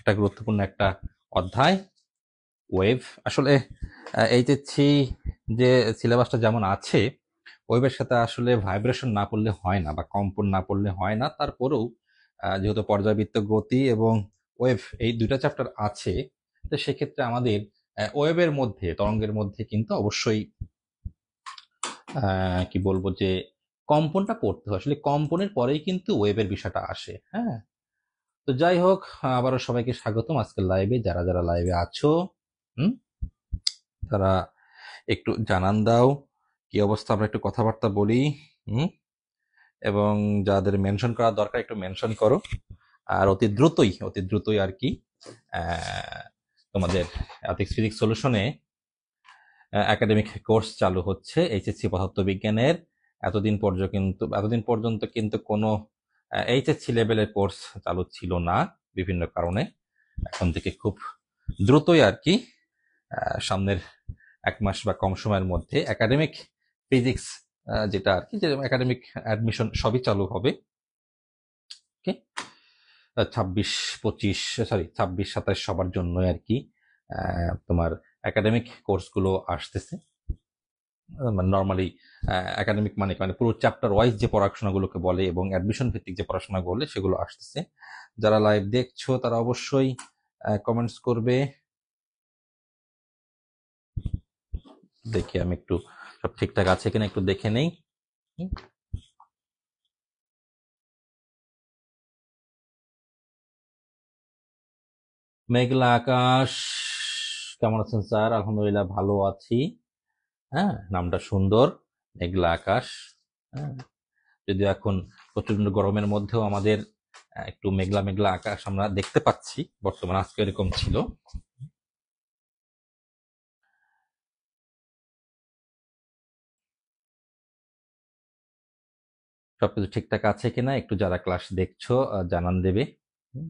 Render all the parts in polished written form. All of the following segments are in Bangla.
এটা গুরুত্বপূর্ণ একটা অধ্যায়। ওয়েভ আসলে এইচএসসি যে সিলেবাসটা যেমন আছে, ওয়েভের সাথে আসলে ভাইব্রেশন না পড়লে হয় না বা কম্পন না পড়লে হয় না। তারপরেও যেহেতু পর্যাবৃত্ত গতি এবং ওয়েভ এই দুইটা চ্যাপ্টার আছে, তো সেক্ষেত্রে আমাদের ওয়েভের মধ্যে, তরঙ্গের মধ্যে কিন্তু অবশ্যই কি বলবো যে কম্পনটা পড়তে হয়। আসলে কম্পনের পরেই কিন্তু ওয়েভের বিষয়টা আসে। হ্যাঁ, তো যাই হোক, আবারও সবাইকে স্বাগতম আজকের লাইভে। যারা যারা লাইভে আছো, হুম, তারা একটু জানান দাও কি অবস্থা, আমরা একটু কথাবার্তা বলি। হুম, এবং যাদের মেনশন করা দরকার একটু মেনশন করো। আর অতি দ্রুতই আর কি তোমাদের ফিজিক্স সলিউশনে একাডেমিক কোর্স চালু হচ্ছে এইচএসসি পদার্থবিজ্ঞানের। এতদিন পর্যন্ত কিন্তু কোনো এইচএসসি লেভেলের কোর্স চালু ছিল না বিভিন্ন কারণে। এখন থেকে খুব দ্রুতই আর কি সামনের 1 মাস বা কম সময়ের মধ্যে একাডেমিক ফিজিক্স, যেটা আর কি, যে একাডেমিক অ্যাডমিশন সবই চালু হবে। ওকে, 26 27 সবার জন্য আর কি তোমার একাডেমিক কোর্সগুলো আসতেছে। নর্মালি একাডেমিক মানে মানে পুরো চ্যাপ্টার ওয়াইজ যে পড়াশোনাগুলোকে বলে এবং অ্যাডমিশন ভিত্তিক যে পড়াশোনা বলে সেগুলো আসতেছে। যারা লাইভ দেখছো তারা অবশ্যই কমেন্টস করবে। দেখি আমি একটু সব ঠিকঠাক আছে কিনা একটু দেখে নেই। মেঘলা আকাশ, কেমন আছেন স্যার? আলহামদুলিল্লাহ ভালো আছি। হ্যাঁ, নামটা সুন্দর, মেঘলা আকাশ। হ্যাঁ, যদিও এখন প্রচন্ড গরমের মধ্যেও আমাদের একটু মেঘলা মেঘলা আকাশ আমরা দেখতে পাচ্ছি বর্তমান। আজকে এরকম ছিল। সবকিছু ঠিকঠাক আছে কিনা একটু যারা ক্লাস দেখছো জানান দেবে। হুম,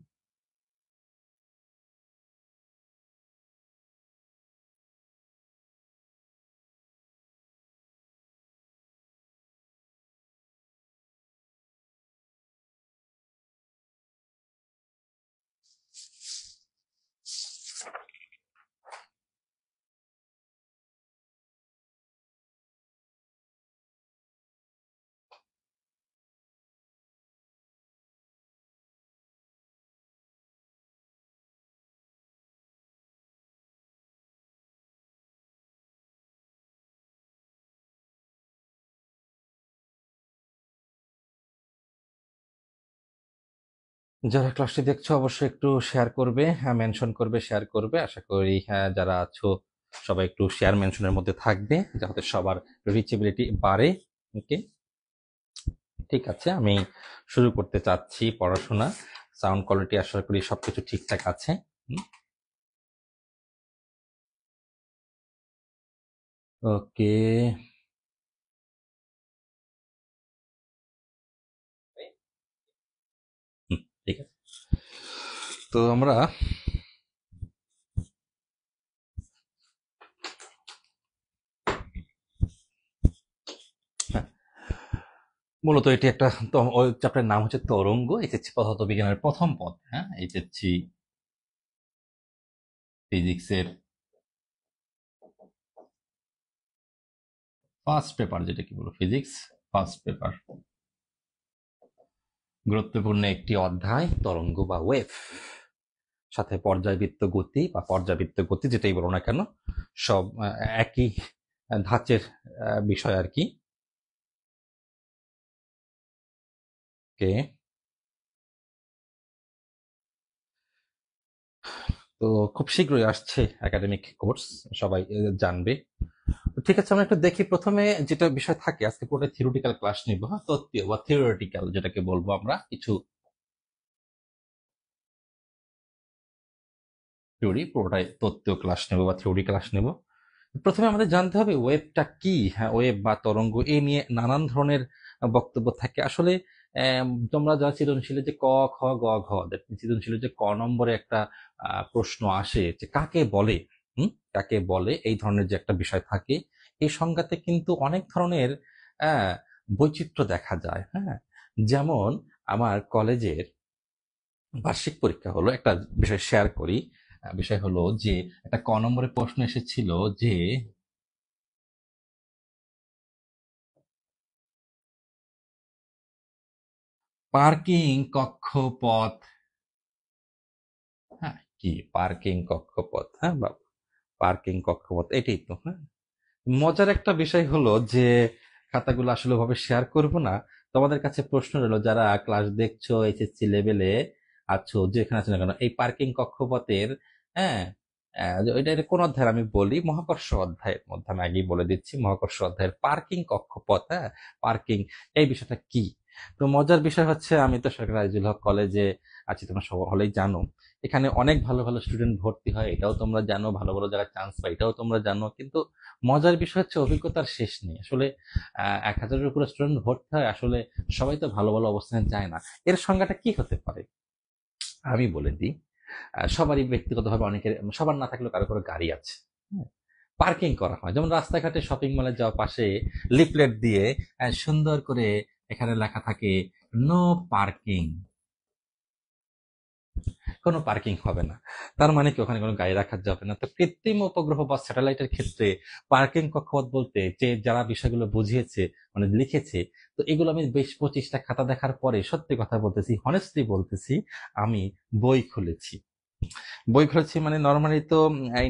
যারা ক্লাসটি দেখছো অবশ্যই একটু শেয়ার করবে, হ্যাঁ মেনশন করবে, শেয়ার করবে। আশা করি হ্যাঁ যারা আছো সবাই একটু শেয়ার মেনশনের মধ্যে থাকবে যাতে সবার রিচেবিলিটি বাড়ে। ওকে, ঠিক আছে, আমি শুরু করতে চাচ্ছি পড়াশোনা। সাউন্ড কোয়ালিটি আশা করি সবকিছু ঠিকঠাক আছে। ওকে, ঠিক আছে। তো আমরা হ্যাঁ, মূলত এটি একটা চ্যাপ্টারের নাম হচ্ছে তরঙ্গ। এইচএসসি পদার্থবিজ্ঞানের প্রথম পদ। হ্যাঁ, এইচএসসি ফিজিক্সের ফার্স্ট পেপার, যেটা কি বলবো, ফিজিক্স ফার্স্ট পেপার। গুরুত্বপূর্ণ একটি অধ্যায় তরঙ্গ বা ওয়েভ, সাথে পর্যায়বৃত্ত গতি বা পর্যাবৃত্ত গতি যেটাই বলো না কেন, সব একই ধাঁচের বিষয় আর কি। কে, তো খুব শীঘ্রই আসছে একাডেমিক কোর্স, সবাই জানবে। তো ঠিক আছে, আমরা একটু দেখি প্রথমে যেটা বিষয় থাকে। আজকে পুরোটা থিওরিটিক্যাল ক্লাস নিব। হ্যাঁ, তত্ত্বীয় বা থিওরিটিক্যাল যেটাকে বলবো আমরা, কিছু থিওরি, পুরোটাই তত্ত্বীয় ক্লাস নেব বা থিওরি ক্লাস নেব। প্রথমে আমাদের জানতে হবে ওয়েভটা কি। হ্যাঁ, ওয়েভ বা তরঙ্গ এই নিয়ে নানান ধরনের বক্তব্য থাকে আসলে। তোমরা যা সৃজনশীলে যে ক খ গ ঘ, সৃজনশীলে যে ক নম্বরে একটা প্রশ্ন আসে যে কাকে বলে, কাকে বলে, এই ধরনের যে একটা বিষয় থাকে, এই সংজ্ঞাতে কিন্তু অনেক ধরনের আহ, বৈচিত্র্য দেখা যায়। হ্যাঁ, যেমন আমার কলেজের বার্ষিক পরীক্ষা হলো একটা বিষয় শেয়ার করি। বিষয় হলো যে একটা ক নম্বরের প্রশ্ন এসেছিল যে পার্কিং কক্ষপথ, হ্যাঁ কি পার্কিং কক্ষপথ, হ্যাঁ বা পার্কিং কক্ষপথ, এটাই তো। হ্যাঁ, মজার একটা বিষয় হলো যে খাতাগুলো আসলে ভাবে শেয়ার করব না। তোমাদের কাছে প্রশ্ন রইলো, যারা ক্লাস দেখছো, এইচএসসি লেভেলে আছো, যেখানে আছো না কেন, এই পার্কিং কক্ষপথের, হ্যাঁ, এটা কোন অধ্যায় আমি বলি, মহাকর্ষ অধ্যায়ের মধ্যে আমি আগেই বলে দিচ্ছি, মহাকর্ষ অধ্যায়ের পার্কিং কক্ষপথ, হ্যাঁ, পার্কিং, এই বিষয়টা কি। তো মজার বিষয় হচ্ছে, আমি তো সরকারি আজিজুল হক কলেজে আছি, তোমরা সব হলেই জানো। এখানে অনেক ভালো ভালো স্টুডেন্ট ভর্তি হয়, এটাও তোমরা জানো, ভালো ভালো যারা চান্স পায় এটাও তোমরা জানো, কিন্তু মজার বিষয় হচ্ছে অভিজ্ঞতার শেষ নেই আসলে। 1,000-এর উপরে স্টুডেন্ট ভর্তি হয়, আসলে সবাই তো ভালো ভালো অবস্থানে যায় না। এর সংজ্ঞাটা কি হতে পারে আমি বলে দিই। সবারই ব্যক্তিগতভাবে, অনেকের, সবার না থাকলেও কারো কারো গাড়ি আছে, পার্কিং করা হয়, যেমন রাস্তাঘাটে শপিং মলে যাওয়া পাশে লিফলেট দিয়ে সুন্দর করে এখানে লেখা থাকে নো পার্কিং, কোনো পার্কিং হবে না। তার মানে কি ওখানে কোনো গাড়ি রাখা যাবে না। তো কৃত্রিম উপগ্রহ বা স্যাটেলাইটের ক্ষেত্রে পার্কিং কক্ষপথ বলতে যে যারা বিষয়গুলো বুঝিয়েছে, মানে লিখেছে, তো এগুলো আমি 20-25টা খাতা দেখার পরে সত্যি কথা বলতেছি, হনেস্টলি বলতেছি, আমি বই খুলেছি। বই খুলেছি মানে নর্মালি তো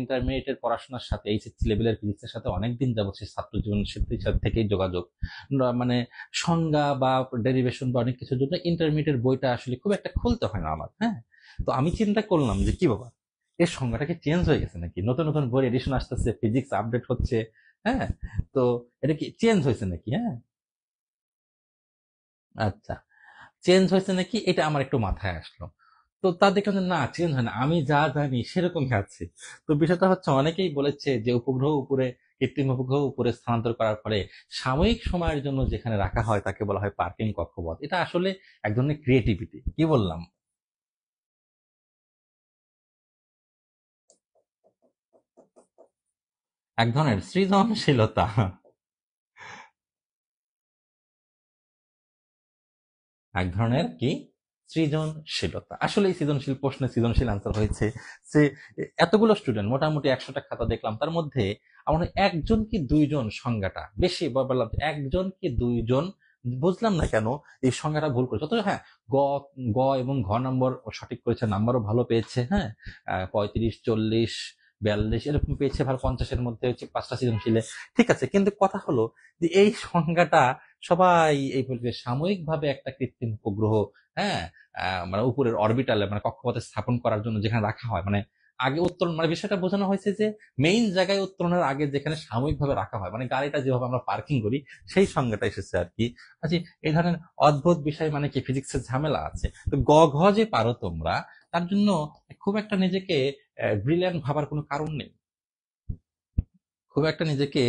ইন্টারমিডিয়েটের পড়াশোনার সাথে, এইচএসসি লেভেলের ফিজিক্সের সাথে অনেকদিন যাবত সেই ছাত্র জীবনের সাথে থেকেই যোগাযোগ। মানে সংজ্ঞা বা ডেরিভেশন বা অনেক কিছুর জন্য ইন্টারমিডিয়েটের বইটা আসলে খুব একটা খুলতে হয় না আমার। হ্যাঁ, তো আমি চিন্তা করলাম যে কি বাবা, এর সংজ্ঞাটা কি চেঞ্জ হয়ে গেছে নাকি, নতুন নতুন বই এডিশন আসতেছে, ফিজিক্স আপডেট হচ্ছে, হ্যাঁ, তো এটা কি চেঞ্জ হয়েছে নাকি, হ্যাঁ, আচ্ছা, চেঞ্জ হয়েছে নাকি এটা আমার একটু মাথায় আসলো। তো তা দেখলাম যে না, চেঞ্জ হয় না, আমি যা জানি সেরকমই আছে। তো বিষয়টা হচ্ছে, অনেকেই বলেছে যে উপগ্রহ উপরে, কৃত্রিম উপগ্রহ উপরে স্থানান্তর করার পরে সাময়িক সময়ের জন্য যেখানে রাখা হয় তাকে বলা হয় পার্কিং কক্ষপথ। এটা আসলে এক ধরনের ক্রিয়েটিভিটি, কি বললাম, এক ধরনের সৃজনশীলতা, এক ধরনের কি সৃজনশীলতা। আসলে এই সৃজনশীল প্রশ্নে সৃজনশীল আনসার হয়েছে যে এতগুলো স্টুডেন্ট, মোটামুটি 100টা খাতা দেখলাম, তার মধ্যে আমার মনে হয় একজন কি দুইজন, সংজ্ঞাটা বেশি বললাম, একজন কি দুইজন, বুঝলাম না কেন এই সংজ্ঞাটা ভুল করেছে। অথচ হ্যাঁ, গ গ এবং ঘ নম্বর সঠিক করেছে, নাম্বারও ভালো পেয়েছে, হ্যাঁ, 35, 40, 42 এরকম পেয়েছে, ভালো 50-এর মধ্যে হচ্ছে 5টা সৃজনশীলে, ঠিক আছে। কিন্তু কথা হলো যে এই সংজ্ঞাটা সবাই এই বলবে সাময়িকভাবে একটা কৃত্রিম উপগ্রহ, হ্যাঁ, মানে উপরের অরবিটালে, মানে কক্ষপথে স্থাপন করার জন্য যেখানে রাখা হয়, মানে আগে উত্তোলন, মানে বিষয়টা বোঝানো হয়েছে যে মেইন জায়গায় উত্তোলনের আগে যেখানে সাময়িকভাবে রাখা হয়, মানে গাড়িটা যেভাবে আমরা পার্কিং করি, সেই সংজ্ঞাটা এসেছে আর কি। আচ্ছা, এই ধরনের অদ্ভুত বিষয়, মানে কি ফিজিক্সের ঝামেলা আছে। তো গ ঘ যে পারো তোমরা, তার জন্য খুব একটা নিজেকে ব্রিলিয়ান্ট ভাবার কোনো কারণ নেই, খুব একটা নিজেকে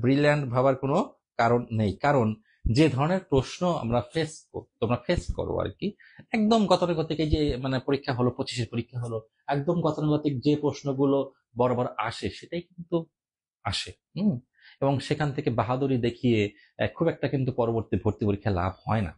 ব্রিলিয়ান্ট ভাবার কোনো কারণ নেই। কারণ যে ধরনের প্রশ্ন আমরা তোমরা ফেস করো আর কি, একদম গতানুগতিক, এই যে মানে পরীক্ষা হলো, 25-এর পরীক্ষা হলো, একদম গতানুগতিক যে প্রশ্নগুলো বরাবর আসে সেটাই কিন্তু আসে। হুম, এবং সেখান থেকে বাহাদুরি দেখিয়ে খুব একটা কিন্তু পরবর্তী ভর্তি পরীক্ষা লাভ হয় না।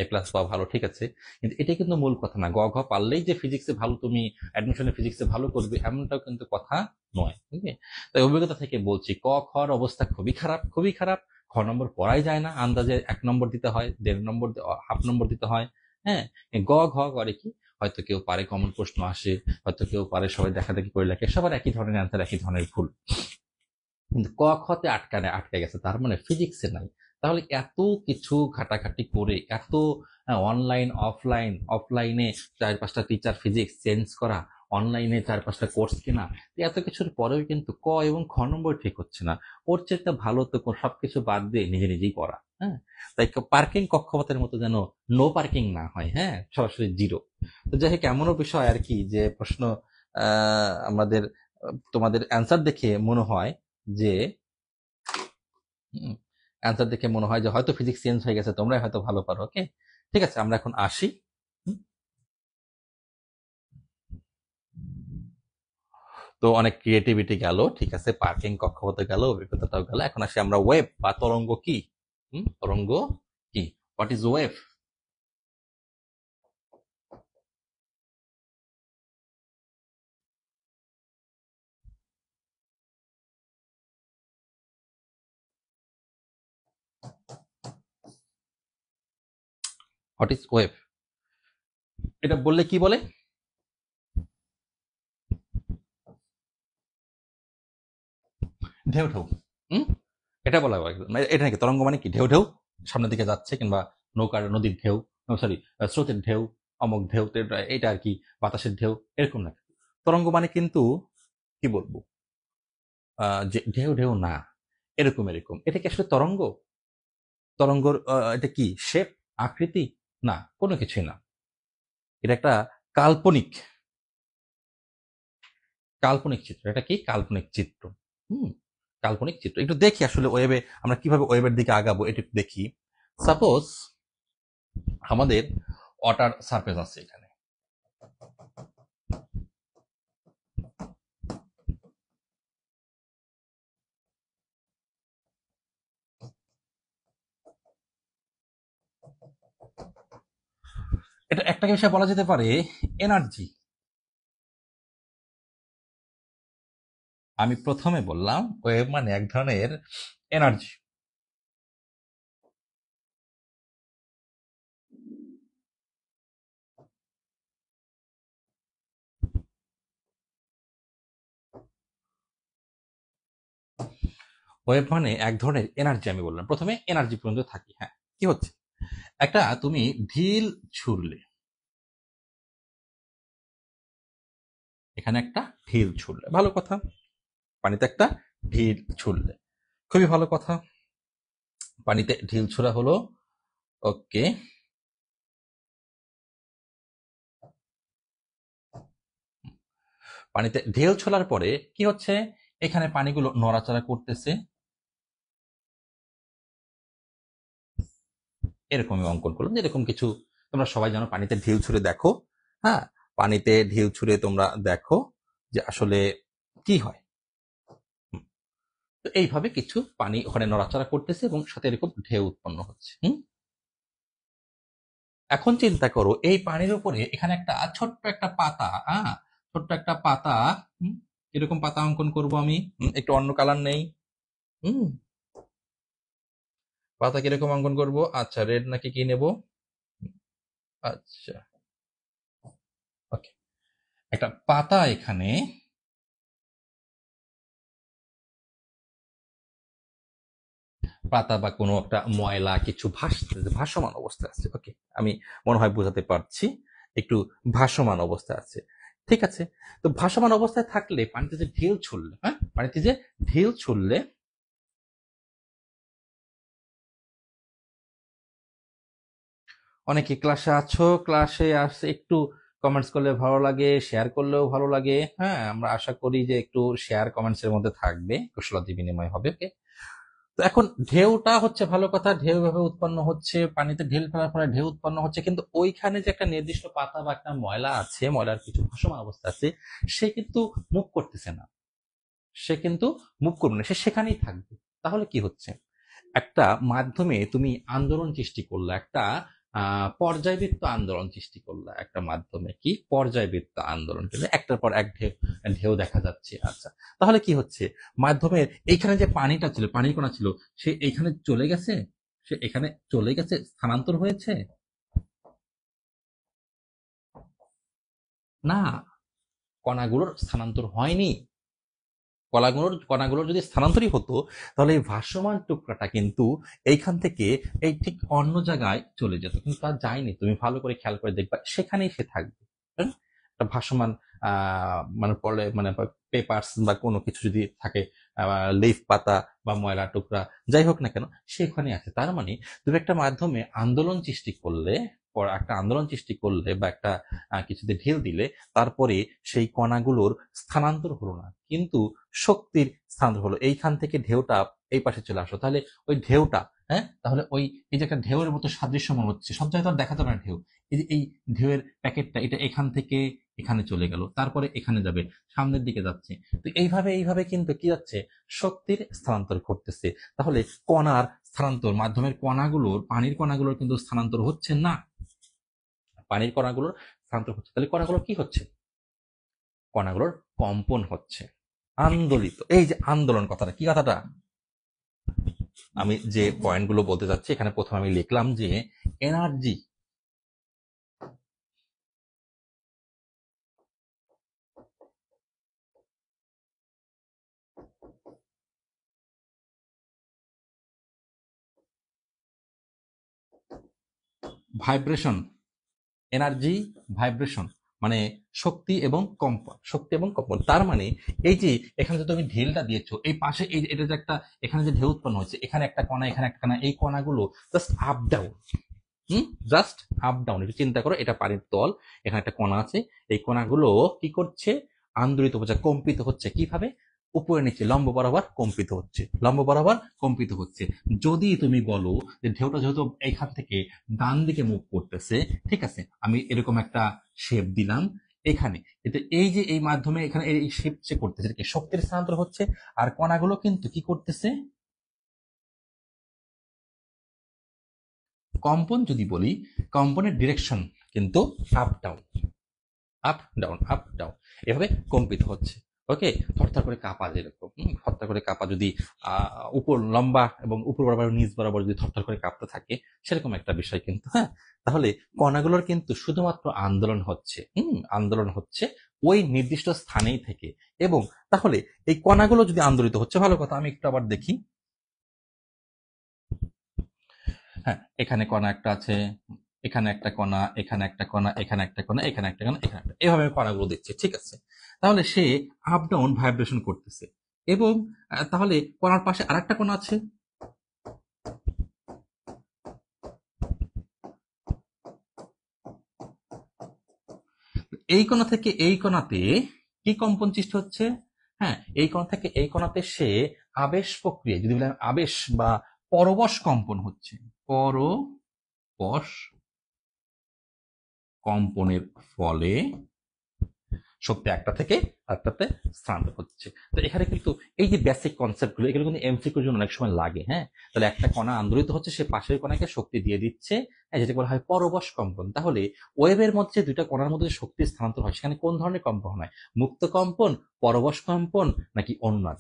এ প্লাস পাওয়া ভালো, ঠিক আছে, কিন্তু এটাই কিন্তু মূল কথা না। গ ঘ পারলেই যে ফিজিক্সে ভালো, তুমি অ্যাডমিশনে ফিজিক্সে ভালো করবে এমনটাও কিন্তু কথা নয়, ঠিক আছে। তাই অভিজ্ঞতা থেকে বলছি, ক খর অবস্থা খুবই খারাপ, খুবই খারাপ। খ নম্বর পড়াই যায় না, আন্দাজে 1 নম্বর দিতে হয়, 1.5 নম্বর, হাফ নম্বর দিতে হয়, হ্যাঁ। গ ঘ করে কি, হয়তো কেউ পারে কমন প্রশ্ন আসে, হয়তো কেউ পারে সবাই দেখা দেখি করে লেখে, সবার একই ধরনের অ্যান্সার, একই ধরনের ভুল, কিন্তু ক খতে আটকে গেছে, তার মানে ফিজিক্সে নাই। তাহলে এত কিছু ঘাটাঘাটি করে, এত অনলাইন অফলাইনে 4-5টা টিচার ফিজিক্স চেঞ্জ করা, অনলাইনে 4-5টা কোর্স কেনা, এত কিছুর পরেও কিন্তু ক এবং খ নম্বর ঠিক হচ্ছে না। ওর চেয়ে ভালো তো সবকিছু বাদ দিয়ে নিজে নিজেই করা, হ্যাঁ। তাই পার্কিং কক্ষপথের মতো যেন নো পার্কিং না হয়, হ্যাঁ, সরাসরি জিরো। তো যাই হোক, এমনও বিষয় আর কি যে প্রশ্ন আমাদের তোমাদের অ্যান্সার দেখে মনে হয় যে অ্যান্সার দেখে মনে হয় যে হয়তো ফিজিক্স চেঞ্জ হয়ে গেছে, তোমরাই হয়তো ভালো পারো। ওকে, ঠিক আছে, আমরা এখন আসি। হুম, তো অনেক ক্রিয়েটিভিটি গেল, ঠিক আছে, পার্কিং কক্ষপথে গেল, অভিজ্ঞতাটাও গেল, এখন আসি আমরা ওয়েভ বা তরঙ্গ কি। তরঙ্গ কি, what is wave. What is wave? এটা বললে কি বলে? ঢেউ ঢেউ। হুম, এটা বলা হয়। মানে এটা নাকি তরঙ্গ মানে কি? ঢেউ ঢেউ সামনের দিকে যাচ্ছে, কিংবা নৌকার নদীর ঢেউ, সরি স্রোতের ঢেউ, অমুক ঢেউ, তো এটা আর কি বাতাসের ঢেউ, এরকম না। তরঙ্গ মানে কিন্তু কি বলবো, যে ঢেউ ঢেউ না, এরকম এরকম। এটা কি আসলে তরঙ্গ? তরঙ্গর এটা কি শেপ, আকৃতি? না, কোনো কিছুই না। এটা একটা কাল্পনিক কাল্পনিক চিত্র। এটা কি কাল্পনিক চিত্র? হুম, কাল্পনিক চিত্র। একটু দেখি আসলে ওয়েবে আমরা কিভাবে ওয়েবের দিকে আগাবো, এটা একটু দেখি। সাপোজ আমাদের ওয়াটার সারফেস আছে এখানে। এটা একটা বিষয় বলা যেতে পারে এনার্জি। আমি প্রথমে বললাম ওয়েভ মানে এক ধরনের এনার্জি। ওয়েভ মানে এক ধরনের এনার্জি, আমি বললাম প্রথমে এনার্জি পর্যন্ত থাকি। হ্যাঁ, কি হচ্ছে, একটা তুমি ঢিল ছুড়লে, এখানে একটা ঢিল ছুড়লে, ভালো কথা। পানিতে একটা ঢিল ছুড়লে, খুবই ভালো কথা। পানিতে ঢিল ছোড়া হলো, ওকে। পানিতে ঢেউ ছোড়ার পরে কি হচ্ছে, এখানে পানিগুলো নড়াচড়া করতেছে, এরকমই অঙ্কন করলাম। এরকম কিছু তোমরা সবাই জানো, পানিতে ঢেউ ছুঁড়ে দেখো। হ্যাঁ, পানিতে ঢেউ ছুঁড়ে তোমরা দেখো যে আসলে কি হয়। তো এইভাবে কিছু পানি ওখানে নড়াচড়া করতেছে এবং সাথে এরকম ঢেউ উৎপন্ন হচ্ছে। এখন চিন্তা করো এই পানির উপরে এখানে একটা ছোট্ট একটা পাতা, ছোট্ট একটা পাতা। হুম, এরকম পাতা অঙ্কন করব আমি। একটু অন্য কালার নেই। হুম, পাতা কিরকম অঙ্কন করব? আচ্ছা, রেড নাকি কি নেব? আচ্ছা, ওকে। একটা পাতা এখানে, পাতা বা কোনো একটা ময়লা কিছু ভাসতেছে, ভাসমান অবস্থায় আছে। ওকে, আমি মনে হয় বোঝাতে পারছি। একটু ভাসমান অবস্থায় আছে, ঠিক আছে। তো ভাসমান অবস্থায় থাকলে পানিতে যে ঢেউ ছুড়লে, পানিতে যে ঢেউ ছুড়লে, অনেকে ক্লাসে আছো, ক্লাসে আসে একটু কমেন্টস করলে ভালো লাগে, শেয়ার করলেও ভালো লাগে। হ্যাঁ, আমরা আশা করি যে একটু শেয়ার কমেন্টস এর মধ্যে থাকবে, কুশলাদি বিনিময় হবে। ওকে। তো এখন ঢেউটা হচ্ছে ভালো কথা, ঢেউ ভাবে উৎপন্ন হচ্ছে, পানিতে ঢেউ ফেলার ফলে ঢেউ উৎপন্ন হচ্ছে, কিন্তু ওইখানে যে একটা নির্দিষ্ট পাতা বা একটা ময়লা আছে, ময়লার কিছু ভাসমান অবস্থা আছে, সে কিন্তু মুভ করতেছে না। সে কিন্তু মুভ করবে না, সে সেখানেই থাকবে। তাহলে কি হচ্ছে, একটা মাধ্যমে তুমি আন্দোলন সৃষ্টি করলে, একটা পর্যায়বৃত্ত আন্দোলন সৃষ্টি করলে, একটা মাধ্যমে কি পর্যায়বৃত্ত আন্দোলন করলে একটার পর এক ঢেউ ঢেউ দেখা যাচ্ছে। আচ্ছা, তাহলে কি হচ্ছে, মাধ্যমের এইখানে যে পানিটা ছিল, পানির কণা ছিল, সে এইখানে চলে গেছে, সে এখানে চলে গেছে, স্থানান্তর হয়েছে? না, কণাগুলোর স্থানান্তর হয়নি। কণাগুলোর যদি স্থানান্তরই হতো, তাহলে এই ভাসমান টুকরাটা কিন্তু এইখান থেকে এই ঠিক অন্য জায়গায় চলে যেত, কিন্তু তা যায়নি। তুমি ভালো করে খেয়াল করে দেখবা, সেখানেই সে থাকবে। হ্যাঁ? একটা ভাসমান মানে পরে মানে পেপারস বা কোনো কিছু যদি থাকে, লিফ পাতা বা ময়লা টুকরা, যাই হোক না কেন, সেখানে আছে। তার মানে তুমি একটা মাধ্যমে আন্দোলন সৃষ্টি করলে, একটা আন্দোলন সৃষ্টি করলে বা একটা কিছুতে ঢিল দিলে, তারপরে সেই কণাগুলোর স্থানান্তর হলো না, কিন্তু শক্তির স্থানান্তর হলো। এইখান থেকে ঢেউটা এই পাশে চলে আসলো, তাহলে ওই ঢেউটা, তাহলে ওই এই যে একটা ঢেউয়ের মতো সাদৃশ্য মনে হচ্ছে, সব জায়গায় তো আর দেখা যাবে না ঢেউ। এই যে এই ঢেউয়ের প্যাকেটটা, এটা এখান থেকে এখানে চলে গেল, তারপরে এখানে যাবে, সামনের দিকে যাচ্ছে। তো এইভাবে এইভাবে কিন্তু কি যাচ্ছে, শক্তির স্থানান্তর ঘটতেছে। তাহলে কণার স্থানান্তর, মাধ্যমের কণাগুলোর, পানির কণাগুলোর কিন্তু স্থানান্তর হচ্ছে না। পানির কণাগুলোর স্থানান্তর হচ্ছে, তাহলে কণাগুলো কি হচ্ছে, কণাগুলোর কম্পন হচ্ছে, আন্দোলিত। এই যে আন্দোলন কথাটা, কি কথাটা, আমি যে পয়েন্টগুলো বলতে চাচ্ছি, এখানে প্রথমে আমি লিখলাম যে এনার্জি, ভাইব্রেশন, এনার্জি, ভাইব্রেশন, মানে শক্তি এবং কম্পন, শক্তি এবং কম্পন। তার মানে এই যে এখানে যে তুমি ঢেলটা দিয়েছো, এই পাশে এই এটা যে একটা এখানে যে ঢেউ উৎপন্ন হয়েছে, এখানে একটা কণা, এখানে একটা কণা, এই কণাগুলো just up down, just up down. একটু চিন্তা করো, এটা পানির তল, এখানে একটা কণা আছে, এই কণাগুলো কি করছে, আন্দোলিত হচ্ছে, কম্পিত হচ্ছে। কিভাবে? উপরে নিচে লম্ব বরাবর কম্পিত হচ্ছে, লম্ব বরাবর কম্পিত হচ্ছে। যদি তুমি বলো যে ঢেউটা যেহেতু এখান থেকে ডান দিকে মুভ করতেছে, ঠিক আছে, আমি এরকম একটা শেপ দিলাম এখানে, এতে এই যে এই মাধ্যমে এখানে এই শেপ যে করতেছে, এটা কি শক্তির স্থানান্তর হচ্ছে। আর কণাগুলো কিন্তু কি করতেছে, কম্পন যদি বলি, কম্পনের ডিরেকশন কিন্তু up down, up down, up down, এভাবে কম্পিত হচ্ছে। ওকে, থরথর করে কাঁপা, যেরকম থরথর করে কাঁপা যদি উপর লম্বা এবং উপর বরাবর নিচ বরাবর যদি থরথর করে কাঁপতে থাকে, সেরকম একটা বিষয় কিন্তু। হ্যাঁ, তাহলে কণাগুলোর কিন্তু শুধুমাত্র আন্দোলন হচ্ছে, আন্দোলন হচ্ছে ওই নির্দিষ্ট স্থানেই থেকে। এবং তাহলে এই কণাগুলো যদি আন্দোলিত হচ্ছে, ভালো কথা, আমি একটু আবার দেখি। হ্যাঁ, এখানে কণা একটা আছে, এখানে একটা কণা, এখানে একটা কণা, এখানে একটা কণা, এখানে একটা কণা, এখানে একটা, এভাবে আমি কণাগুলো দিচ্ছি, ঠিক আছে। তাহলে সে আপ ডাউন ভাইব্রেশন করতেছে। এবং তাহলে কণার পাশে আরেকটা কণা আছে, এই কণা থেকে এই কণাতে কি কম্পন সৃষ্টি হচ্ছে? হ্যাঁ, এই কণা থেকে এই কণাতে সে আবেশ প্রক্রিয়া, যদি বলেন আবেশ বা পরবশ কম্পন হচ্ছে, পরবশ কম্পনের ফলে শক্তি একটা থেকে আরেকটাতে স্থানান্তর হচ্ছে। তো এখানে কিন্তু এই যে বেসিক কনসেপ্ট গুলো, এগুলো কিন্তু এমসিকিউর জন্য অনেক সময় লাগে। হ্যাঁ, তাহলে একটা কণা আন্দোলিত হচ্ছে, সে পাশের কণাকে শক্তি দিয়ে দিচ্ছে, যেটা বলা হয় পরবশ কম্পন। তাহলে ওয়েভের মধ্যে দুইটা কণার মধ্যে শক্তি স্থানান্তর হয়, সেখানে কোন ধরনের কম্পন হয়? মুক্ত কম্পন, পরবশ কম্পন, নাকি অনুনাদ?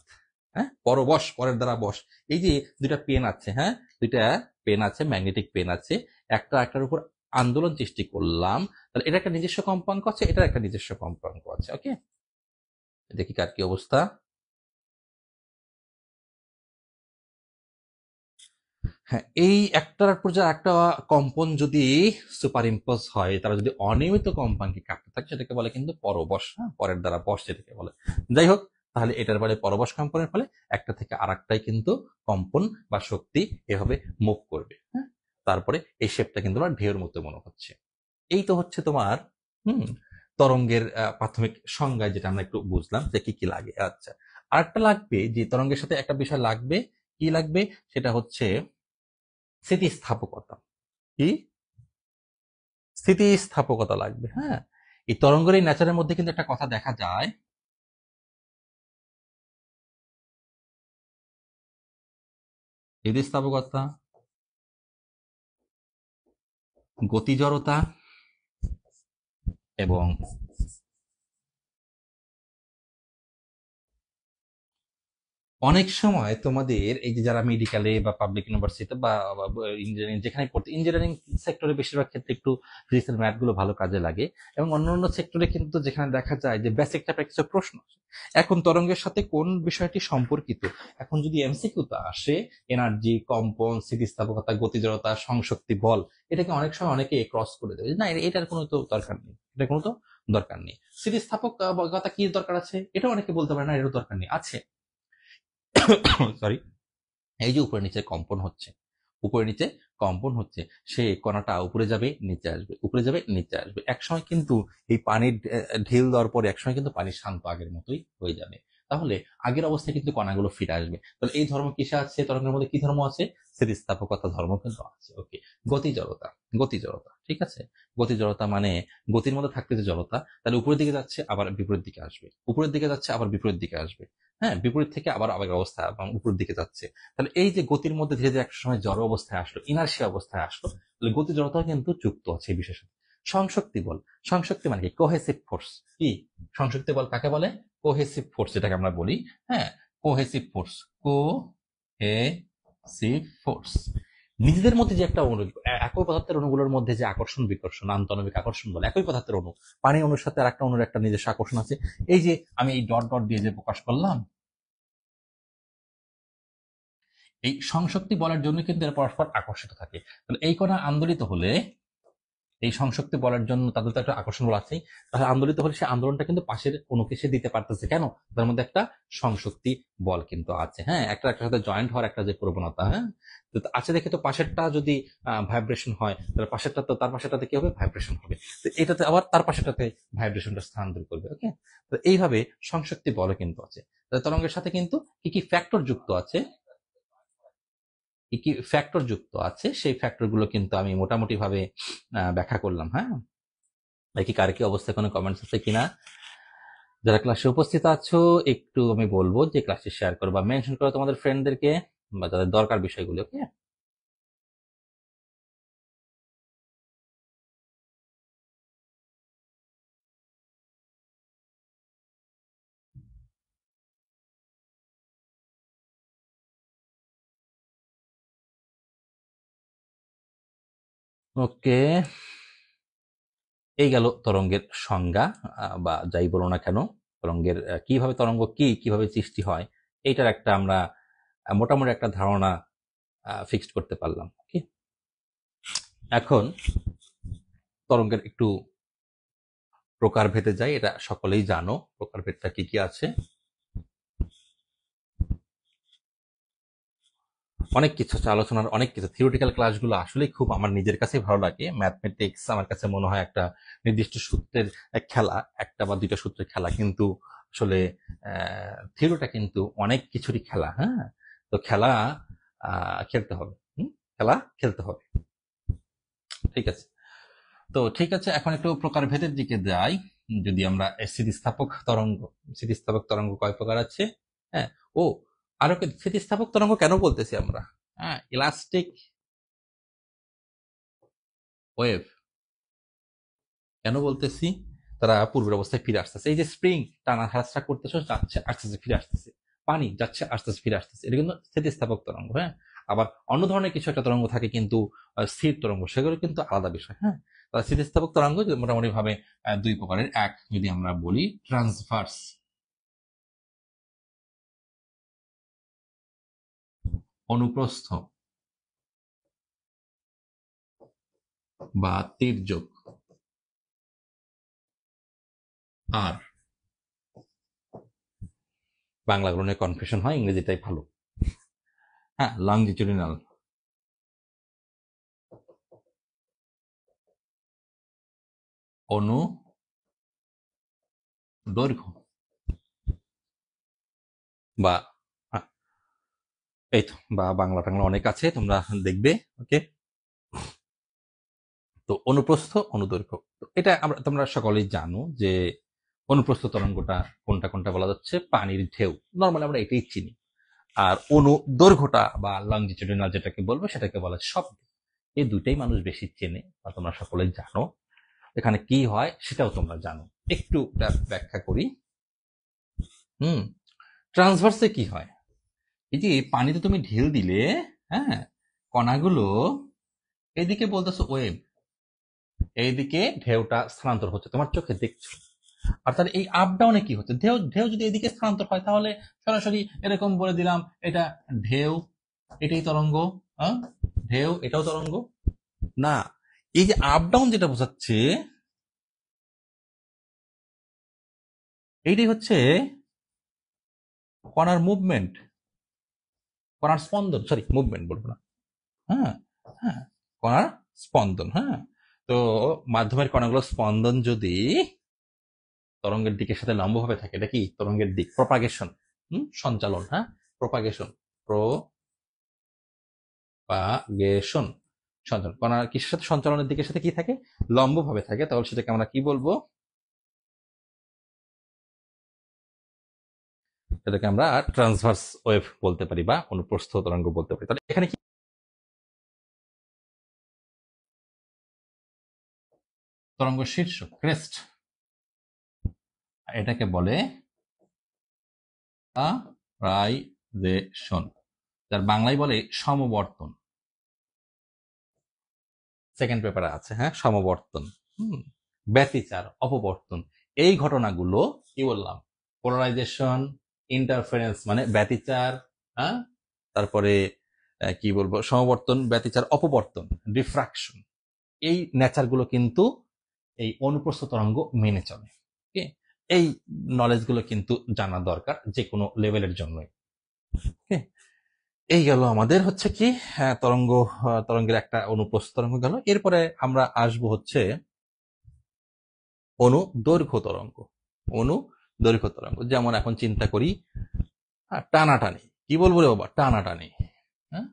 হ্যাঁ, পরবশ, পরের দ্বারা বশ। এই যে দুইটা পেন আছে, হ্যাঁ, দুইটা পেন আছে, ম্যাগনেটিক পেন আছে, একটা একটার উপর আন্দোলন সৃষ্টি করলাম, তাহলে এটা একটা নিজস্ব কম্পাঙ্ক আছে, এটার একটা নিজস্ব কম্পাঙ্ক আছে। ওকে, দেখি কার কি অবস্থা। হ্যাঁ, এই একটার উপর যে একটা কম্পন যদি সুপার ইম্পোজ হয়, তারা যদি অনিয়মিত কম্পাঙ্কে কাটতে থাকে, সেটাকে বলে কিন্তু পরবশ। হ্যাঁ, পরের দ্বারা বশ যেটাকে বলে। যাই হোক, তাহলে এটার ফলে পরবশ কম্পনের ফলে একটা থেকে আরেকটাই কিন্তু কম্পন বা শক্তি এভাবে মুভ করবে। হ্যাঁ, তারপরে এই শেপটা কিন্তু আমার ঢেউর মতো মনে হচ্ছে। এই তো হচ্ছে তোমার হুম তরঙ্গের প্রাথমিক সংজ্ঞায়, যেটা আমরা একটু বুঝলাম যে কি কি লাগে। আচ্ছা, আরেকটা লাগবে, যে তরঙ্গের সাথে একটা বিষয় লাগবে, কি লাগবে, সেটা হচ্ছে স্থিতিস্থাপকতা। কি? স্থিতিস্থাপকতা লাগবে। হ্যাঁ, এই তরঙ্গের এই ন্যাচারের মধ্যে কিন্তু একটা কথা দেখা যায়, স্থিতিস্থাপকতা, গতি জড়তা, এবং অনেক সময় তোমাদের এই যে যারা মেডিকেলে বা পাবলিক ইউনিভার্সিটিতে বা ইঞ্জিনিয়ারিং যেখানে পড়তে, ইঞ্জিনিয়ারিং সেক্টরে বেশিরভাগ ক্ষেত্রে একটু ফিজিক্যাল ম্যাথ গুলো ভালো কাজে লাগে। এবং অন্যান্য সেক্টরে কিন্তু যেখানে দেখা যায় যে বেসিক টাইপের কিছু প্রশ্ন আসে। এখন তরঙ্গের সাথে কোন বিষয়টি সম্পর্কিত, এখন যদি এমসিকিউতে আসে, এনার্জি, কম্পন, স্থিতিস্থাপকতা, গতিজড়তা, সংশক্তি, বল, এটাকে অনেক সময় অনেকে ক্রস করে দেবে, না এটার কোনো তো দরকার নেই, এটা কোনো তো দরকার নেই। স্থিতিস্থাপকতা কি দরকার আছে, এটাও অনেকে বলতে পারে না এটাও দরকার নেই, আছে। সরি, এই যে উপরে নিচে কম্পন হচ্ছে, উপরে নিচে কম্পন হচ্ছে, সে কণাটা উপরে যাবে নিচে আসবে, উপরে যাবে নিচে আসবে, একসময় কিন্তু এই পানির ঢেল দেওয়ার পরে একসময় কিন্তু পানি শান্ত আগের মতোই হয়ে যাবে। তাহলে আগের অবস্থায় কিন্তু কণাগুলো ফিরে আসবে। তাহলে এই ধর্ম কিসে আছে, তরঙ্গের মধ্যে কি ধর্ম আছে? স্থিতিস্থাপকতা ধর্ম কিন্তু আছে। ওকে, গতি জড়তা, গতি জড়তা, ঠিক আছে। গতি জড়তা মানে গতির মধ্যে থাকতে যে জড়তা, তাহলে উপরের দিকে যাচ্ছে আবার বিপরীত দিকে আসবে, উপরের দিকে যাচ্ছে আবার বিপরীত দিকে আসবে। হ্যাঁ, বিপরীত থেকে আবার আগের অবস্থা এবং উপরের দিকে যাচ্ছে। তাহলে এই যে গতির মধ্যে ধীরে ধীরে একটা সময় জড় অবস্থায় আসলো, ইনার্শিয়া অবস্থায় আসলো, তাহলে গতি জড়তা কিন্তু যুক্ত আছে এই বিষয়ের সাথে। সংশক্তি বল, সংশক্তি মানে কি? Cohesive force. কি সংশক্তি বল কাকে বলে? কোহেসিভ ফোর্স, যেটাকে আমরা বলি। হ্যাঁ, কোহেসিভ ফোর্স, কোহেসিভ ফোর্স। নিজেদের মধ্যে যে একটা অণু, একই পদার্থের অণুগুলোর মধ্যে যে আকর্ষণ বিকর্ষণ, আন্তঃনবিক আকর্ষণ বলে, একই পদার্থের অণু, পানি অণুর সাথে আর একটা অণুর একটা নিজস্ব আকর্ষণ আছে। এই যে আমি এই ডট ডট দিয়ে যে প্রকাশ করলাম, এই সংশক্তি বলের জন্য কিন্তু এরা পরস্পর আকর্ষিত থাকে। তাহলে এই কণা আন্দোলিত হলে এই সংশক্তি বলের জন্য তাদের তো একটা আকর্ষণ বল আছেই, তাহলে আন্দোলিত হলে সে আন্দোলনটা কিন্তু পাশের অণুকে সে দিতে পারতেছে। কেন? তার মধ্যে একটা সংশক্তি বল কিন্তু আছে। হ্যাঁ, একটা একটা সাথে জয়েন্ট হওয়ার একটা যে প্রবণতা, হ্যাঁ, তো আছে দেখে তো পাশেরটা যদি ভাইব্রেশন হয়, তাহলে পাশেরটা তো তার পাশেরটাতে কি হবে? ভাইব্রেশন হবে। তো এটাতে আবার তার পাশেরটাতে ভাইব্রেশনটা স্থানান্তর করবে। ওকে, তো এইভাবে সংশক্তি বল কিন্তু আছে। তরঙ্গের সাথে কিন্তু কি কি ফ্যাক্টর যুক্ত আছে, কি কি ফ্যাক্টর যুক্ত আছে সেই ফ্যাক্টর গুলো কিন্তু আমি মোটামুটি ভাবে ব্যাখ্যা করলাম। হ্যাঁ, দেখি কার কি অবস্থা, কোনো কমেন্টস আছে কিনা। যারা ক্লাসে উপস্থিত আছো একটু আমি বলবো যে ক্লাসে শেয়ার করো বা মেনশন করো তোমাদের ফ্রেন্ডদেরকে বা যাদের দরকার বিষয়গুলো। ওকে, ওকে, এই গেল তরঙ্গের সংজ্ঞা বা যাই বলো না কেন, তরঙ্গের কিভাবে তরঙ্গ কি কিভাবে সৃষ্টি হয় এইটার একটা আমরা মোটামুটি একটা ধারণা ফিক্সড করতে পারলাম। ওকে, এখন তরঙ্গের একটু প্রকারভেদে যাই। এটা সকলেই জানো প্রকারভেদটা কি কি আছে। অনেক কিছু আছে, আলোচনার অনেক কিছু, থিওরিটিক্যাল ক্লাসগুলো আসলেই খুব আমার নিজের কাছে ভালো লাগে। ম্যাথমেটিক্স আমার কাছে মনে হয় একটা নির্দিষ্ট সূত্রের খেলা, একটা বা দুইটা সূত্রের খেলা, কিন্তু আসলে থিওরিটা কিন্তু অনেক কিছুরই খেলা। হ্যাঁ, তো খেলা খেলতে হবে। খেলা খেলতে হবে। ঠিক আছে, তো ঠিক আছে, এখন একটু প্রকারভেদের দিকে যাই। যদি আমরা স্থিতিস্থাপক তরঙ্গ, স্থিতিস্থাপক তরঙ্গ কয় প্রকার আছে? হ্যাঁ, ও আরো স্থিতিস্থাপক তরঙ্গ কেন বলতেছি আমরা? হ্যাঁ, ইলাস্টিক ওয়েভ কেন বলতেছি? তারা পূর্বের অবস্থায় ফিরে আসতেছে। এই যে স্প্রিং টানা হেঁচড়া করতেছে, যাচ্ছে আসতেছে ফিরে আসতেছে, পানি যাচ্ছে আসতেছে ফিরে আসতেছে, এটা কিন্তু স্থিতিস্থাপক তরঙ্গ। হ্যাঁ, আবার অন্য ধরনের কিছু একটা তরঙ্গ থাকে কিন্তু স্থির তরঙ্গ, সেগুলো কিন্তু আলাদা বিষয়। হ্যাঁ, তাহলে স্থিতিস্থাপক তরঙ্গ মোটামুটি ভাবে দুই প্রকারের। এক যদি আমরা বলি ট্রান্সভার্স, অনুপ্রস্থ বা তির্যক, আর বাংলাগুলো নিয়ে কনফিউশন হয়, ইংরেজিটাই ভালো। হ্যাঁ, লংজিটিউডিনাল, অনুদৈর্ঘ্য বা এই তো, বা বাংলা টাংলা অনেক আছে, তোমরা দেখবে। ওকে, তো অনুপ্রস্থ অনুদৈর্ঘ্য, তো এটা আমরা তোমরা সকলেই জানো যে অনুপ্রস্থ তরঙ্গটা কোনটা কোনটা বলা যাচ্ছে, পানির ঢেউ, নর্মালি আমরা এটাই চিনি। আর অনুদৈর্ঘ্যটা বা লংজিটিউডিনাল যেটাকে বলবো সেটাকে বলা হয় শব্দ। এই দুইটাই মানুষ বেশি চেনে বা তোমরা সকলেই জানো। এখানে কি হয় সেটাও তোমরা জানো, একটু ব্যাখ্যা করি। হুম, ট্রান্সভার্সে কি হয়? এই যে পানিতে তুমি ঢেল দিলে, হ্যাঁ, কণাগুলো এদিকে বলতেছো ওয়েভ, এইদিকে ঢেউটা স্থানান্তর হচ্ছে, তোমার চোখে দেখছো। আর তাহলে এই আপ ডাউনে কি হচ্ছে? ঢেউ ঢেউ যদি এদিকে স্থানান্তর হয় তাহলে সরাসরি এরকম বলে দিলাম এটা ঢেউ, এটাই তরঙ্গ। হ্যাঁ, ঢেউ এটাও তরঙ্গ না। এই যে আপ ডাউন যেটা বোঝাচ্ছে, এইটাই হচ্ছে কণার মুভমেন্ট, কণার স্পন্দন, সরি মুভমেন্ট বলবো না। হ্যাঁ, হ্যাঁ, কণার স্পন্দন। হ্যাঁ, তো মাধ্যমের কণাগুলো স্পন্দন যদি তরঙ্গের দিকের সাথে লম্বভাবে থাকে, এটা কি তরঙ্গের দিক, প্রপাগেশন। সঞ্চালন। হ্যাঁ, প্রপাগেশন, প্রপাগেশন, সঞ্চালন। কণার কিসের সাথে, সঞ্চালনের দিকের সাথে কি থাকে? লম্বভাবে থাকে। তাহলে সেটাকে আমরা কি বলবো? সেটাকে আমরা ট্রান্সভার্স ওয়েভ বলতে পারি বা অনুপ্রস্থ তরঙ্গ বলতে পারি। তাহলে এখানে কি তরঙ্গ শীর্ষ, ক্রেস্ট, এটাকে বলে রাইজেশন, যার বাংলায় বলে সমবর্তন। সেকেন্ড পেপারে আছে, হ্যাঁ, সমবর্তন। ব্যতিচার, অপবর্তন, এই ঘটনাগুলো কি বললাম? পোলারাইজেশন, ইন্টারফারেন্স মানে ব্যতিচার, হ্যাঁ, তারপরে কি বলবো, সমবর্তন, ব্যতিচার, অপবর্তন, ডিফ্রাকশন, এই নেচারগুলো কিন্তু এই অনুপ্রস্থ তরঙ্গ মেনে চলে। ওকে, এই নলেজগুলো কিন্তু জানা দরকার যে কোনো লেভেলের জন্যই। ওকে, এই গেল আমাদের হচ্ছে কি তরঙ্গের একটা অনুপ্রস্থ তরঙ্গ গেল। এরপরে আমরা আসবো হচ্ছে অনুদৈর্ঘ্য তরঙ্গ। অনুদৈর্ঘ্য তরঙ্গ যেমন এখন চিন্তা করি টানাটানি, কি বলবো রে বাবা, টানাটানি। হ্যাঁ,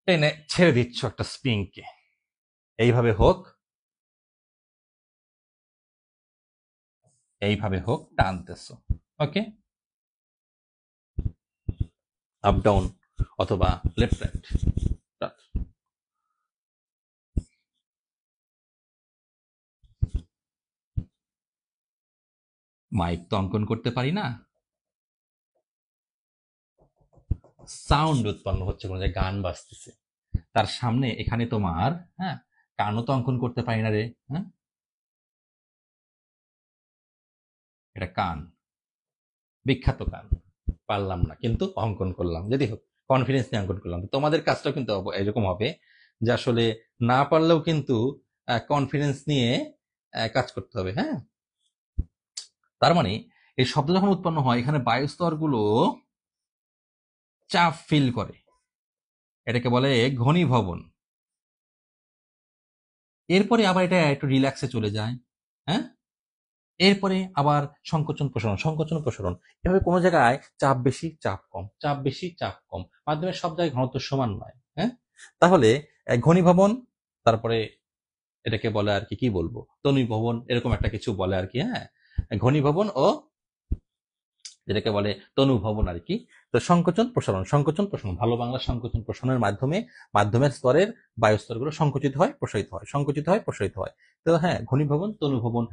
টেনে ছেড়ে দিচ্ছ একটা স্প্রিংকে, এইভাবে হোক এইভাবে হোক টানতেছো। ওকে, আপ ডাউন অথবা লেফট রাইট। মাইক তো অঙ্কন করতে পারি না, সাউন্ড উৎপন্ন হচ্ছে, কোনো জায়গায় গান বাজতেছে তার সামনে, এখানে তোমার হ্যাঁ কানও তো অঙ্কন করতে পারি না রে। হ্যাঁ, এটা কান, বিখ্যাত কান, পারলাম না কিন্তু অঙ্কন করলাম, যদি হোক কনফিডেন্স নিয়ে অঙ্কন করলাম। তো তোমাদের কাজটাও কিন্তু এরকম হবে যে আসলে না পারলেও কিন্তু কনফিডেন্স নিয়ে কাজ করতে হবে। হ্যাঁ, তার মানে এই শব্দ যখন উৎপন্ন হয় এখানে বায়ুস্তরগুলো চাপ ফিল করে, এটাকে বলে ঘনীভবন। এরপরে আবার এটা একটু রিল্যাক্সে চলে যায়। হ্যাঁ, এরপরে আবার সংকোচন প্রসারণ, সংকোচন প্রসারণ, এভাবে কোনো জায়গায় চাপ বেশি চাপ কম, চাপ বেশি চাপ কম, মাধ্যমে সব জায়গায় ঘনত্ব সমান নয়। হ্যাঁ, তাহলে ঘনীভবন, তারপরে এটাকে বলে আর কি, কি বলবো, তনুভবন, এরকম একটা কিছু বলে আর কি। হ্যাঁ, ঘনীভবন ও যেটাকে বলে তনুভবন আর কি। তো সংকোচন প্রসারণ, সংকোচন প্রসারণ, ভালো বাংলা সংকোচন প্রসারণের মাধ্যমে মাধ্যমের স্তরের বায়ুস্তরগুলো সংকুচিত হয় প্রসারিত হয়, সংকুচিত হয় প্রসারিত হয়। তো হ্যাঁ, ঘনীভবন তনুভবন,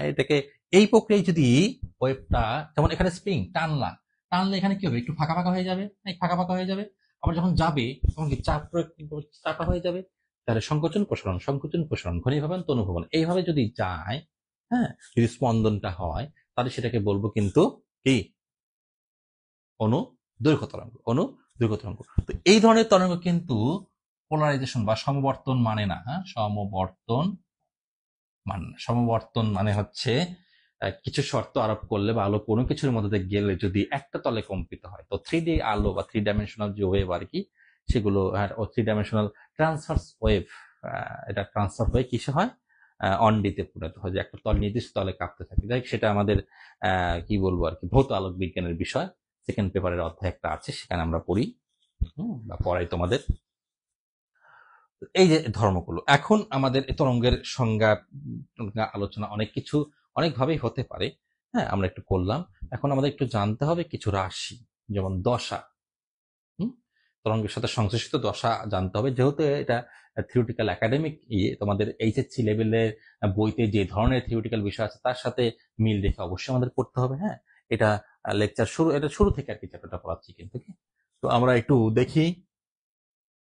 এটাকে এই প্রক্রিয়ায় যদি ওয়েবটা, যেমন এখানে স্প্রিং টানলা, টানলে এখানে কি হবে, একটু ফাঁকা ফাঁকা হয়ে যাবে, ফাঁকা ফাঁকা হয়ে যাবে, আবার যখন যাবে তখন কি চাপ প্রয়োগ, চাপা হয়ে যাবে। তাহলে সংকোচন প্রসারণ, সংকোচন প্রসারণ, ঘনীভবন তনুভবন, এইভাবে যদি যায়, হ্যাঁ, যদি স্পন্দনটা হয়, তাহলে সেটাকে বলবো কিন্তু কি, অনুদৈর্ঘ্য তরঙ্গ, অনুদৈর্ঘ্য তরঙ্গ। তো এই ধরনের তরঙ্গ কিন্তু পোলারাইজেশন বা সমবর্তন মানে না। হ্যাঁ, সমবর্তন মানে হচ্ছে কিছু শর্ত আরোপ করলে বা আলো কোনো কিছুর মধ্যে দিয়ে গেলে যদি একটা তলে কম্পিত হয়, তো 3D আলো বা 3 ডাইমেনশনাল যে ওয়েভ আর কি, সেগুলো ও 3 ডাইমেনশনাল ট্রান্সভার্স ওয়েভ, এটা ট্রান্সফার হয়ে কিসে হয়, অন ডিতে পরিণত হয়, যে একটা তল নির্দিষ্ট তলে কাঁপতে থাকে। যাই হোক, সেটা আমাদের কি বলবো আর কি, ভৌত আলোক বিজ্ঞানের বিষয়, সেকেন্ড পেপারের অধ্যায় একটা আছে, সেখানে আমরা পড়ি বা পড়াই তোমাদের। এই যে ধর্মগুলো, এখন আমাদের এই তরঙ্গের সংজ্ঞা আলোচনা অনেক কিছু অনেকভাবেই হতে পারে। হ্যাঁ, আমরা একটু করলাম, এখন আমাদের একটু জানতে হবে কিছু রাশি, যেমন দশা। হুম, তরঙ্গের সাথে সংশ্লিষ্ট দশা জানতে হবে, যেহেতু এটা থিওরিটিক্যাল একাডেমিক তোমাদের এইচএসসি লেভেলের বইতে যে ধরনের থিওরিটিক্যাল বিষয় আছে তার সাথে মিল রেখে অবশ্যই আমাদের পড়তে হবে। হ্যাঁ, এটা লেকচার শুরু, এটা শুরু থেকে আর কি চ্যাপ্টারটা পড়াচ্ছি কিন্তু কি। তো আমরা একটু দেখি,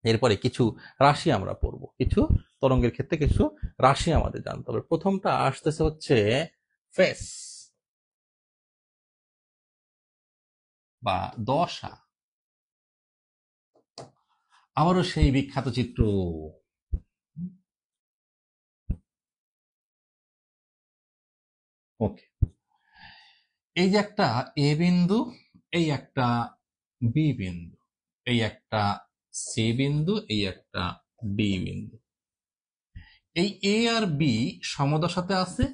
এরপরে কিছু রাশি আমরা পড়বো, কিছু তরঙ্গের ক্ষেত্রে কিছু রাশি আমাদের জানতে হবে। প্রথমটা আসতেছে হচ্ছে ফেস বা দশা, আবারও সেই বিখ্যাত চিত্র। ওকে, এই যে একটা এ বিন্দু, এই একটা বি বিন্দু, এই একটা সি বিন্দু, এই একটা ডি বিন্দু, এই এ আর বি সমদশাতে আছে,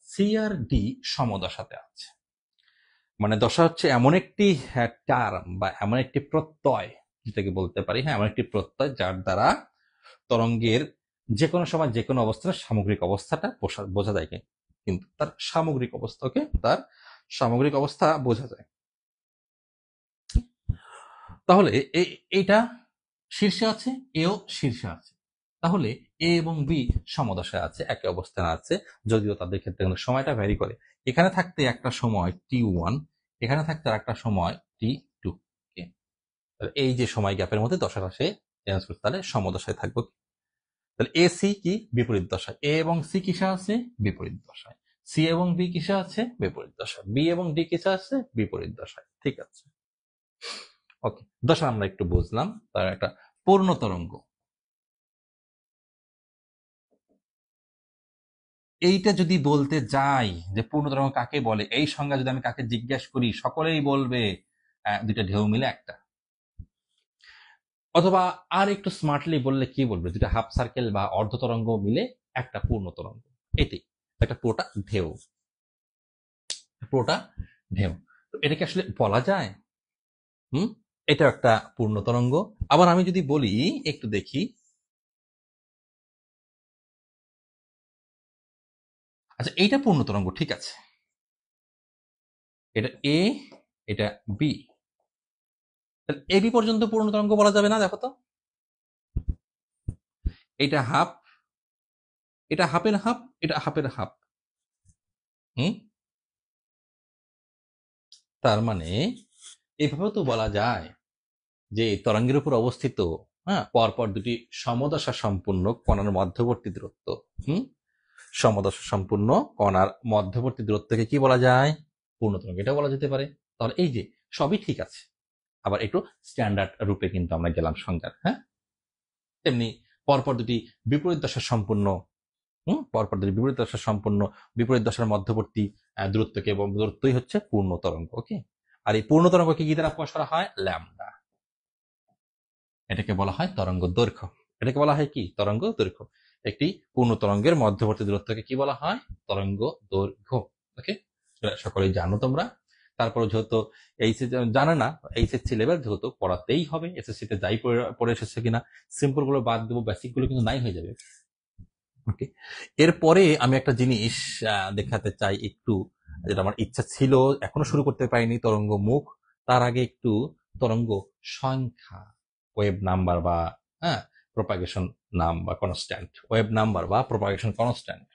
সি আর ডি সমদশাতে আছে। মানে দশা হচ্ছে এমন একটি টার্ম বা এমন একটি প্রত্যয়, যেটাকে বলতে পারি, হ্যাঁ, এমন একটি প্রত্যয় যার দ্বারা তরঙ্গের যে কোনো সময় যে কোনো অবস্থার সামগ্রিক অবস্থাটা বোঝা যায়, কিন্তু তার সামগ্রিক অবস্থাকে, তার সামগ্রিক অবস্থা বোঝা যায়। তাহলে এইটা শীর্ষে আছে, এও শীর্ষে আছে, তাহলে এ এবং বি সমদশায় আছে, একই অবস্থানে আছে, যদিও তাদের ক্ষেত্রে কিন্তু সময়টা ভ্যারি করে। এখানে থাকতে একটা সময় T1, এখানে থাকতে আর একটা সময় T2। এই যে সময় গ্যাপের মধ্যে দশাটা সে চেঞ্জ করতে, তাহলে সমদশায় থাকবো। তাহলে এ সি কি, বিপরীত দশায়, এ এবং সি কিসে আছে, বিপরীত দশায়। সি এবং বি কিসে আছে? বিপরীত দশা। বি এবং ডি কিসে আছে? বিপরীত দশায়। ঠিক আছে, ওকে। দশা আমরা একটু বুঝলাম। তার একটা পূর্ণ তরঙ্গ, এইটা যদি বলতে যাই যে পূর্ণ তরঙ্গ কাকে বলে, এই সংজ্ঞা যদি আমি কাকে জিজ্ঞেস করি, সকলেই বলবে দুইটা ঢেউ মিলে একটা। অথবা আর একটু স্মার্টলি বললে কি বলবে, দুটা হাফ সার্কেল বা অর্ধ তরঙ্গ মিলে একটা পূর্ণ তরঙ্গ। এটি একটা পুরোটা ঢেউ, পুরোটা ঢেউ। তো এটাকে আসলে বলা যায়। হুম, এটা একটা পূর্ণ তরঙ্গ। আবার আমি যদি বলি, একটু দেখি, আচ্ছা এইটা পূর্ণ তরঙ্গ, ঠিক আছে, এটা এ, এটা বি, তাহলে এবি পর্যন্ত পূর্ণ তরঙ্গ বলা যাবে না? দেখো তো, এটা হাফ, এটা হাফের হাফ, এটা হাফের হাফ। হুম, তার মানে এভাবেও তো বলা যায় যে তরঙ্গের উপর অবস্থিত, হ্যাঁ, পরপর দুটি সমদশা সম্পূর্ণ কণার মধ্যবর্তী দূরত্ব, হুম, সমদশা সম্পূর্ণ কণার মধ্যবর্তী দূরত্বকে কি বলা যায়? পূর্ণ তরঙ্গ, এটা বলা যেতে পারে। তাহলে এই যে সবই ঠিক আছে, আবার একটু স্ট্যান্ডার্ড রূপে কিন্তু আমরা গেলাম সংজ্ঞার, হ্যাঁ। তেমনি পরপর দুটি বিপরীত দশা সম্পূর্ণ, পরপর দুটি বিপরীত দশা সম্পূর্ণ বিপরীত দশার মধ্যবর্তী দূরত্বকে, এবং দূরত্বই হচ্ছে পূর্ণ তরঙ্গ, ওকে। আর এই পূর্ণ তরঙ্গকে কি দ্বারা প্রকাশ করা হয়? ল্যামডা। এটাকে বলা হয় তরঙ্গ দৈর্ঘ্য। এটাকে বলা হয় কি? তরঙ্গ দৈর্ঘ্য। একটি পূর্ণ তরঙ্গের মধ্যবর্তী দূরত্বকে কি বলা হয়? তরঙ্গ দৈর্ঘ্য, ওকে। সকলেই জানো তোমরা। তারপরে যেহেতু এইচএস জানে না, এইচএসসি লেভেল যেহেতু পড়াতেই হবে, এসএসসি তে যাই পড়ে এসেছে কিনা, সিম্পল গুলো বাদ দেবো, বেসিক গুলো কিন্তু নাই হয়ে যাবে, ওকে। এরপরে আমি একটা জিনিস দেখাতে চাই একটু, যেটা আমার ইচ্ছা ছিল, এখনো শুরু করতে পারিনি, তরঙ্গ মুখ। তার আগে একটু তরঙ্গ সংখ্যা, ওয়েভ নাম্বার বা, হ্যাঁ, প্রপাগেশন নাম বা কনস্ট্যান্ট, ওয়েভ নাম্বার বা প্রপাগেশন কনস্ট্যান্ট।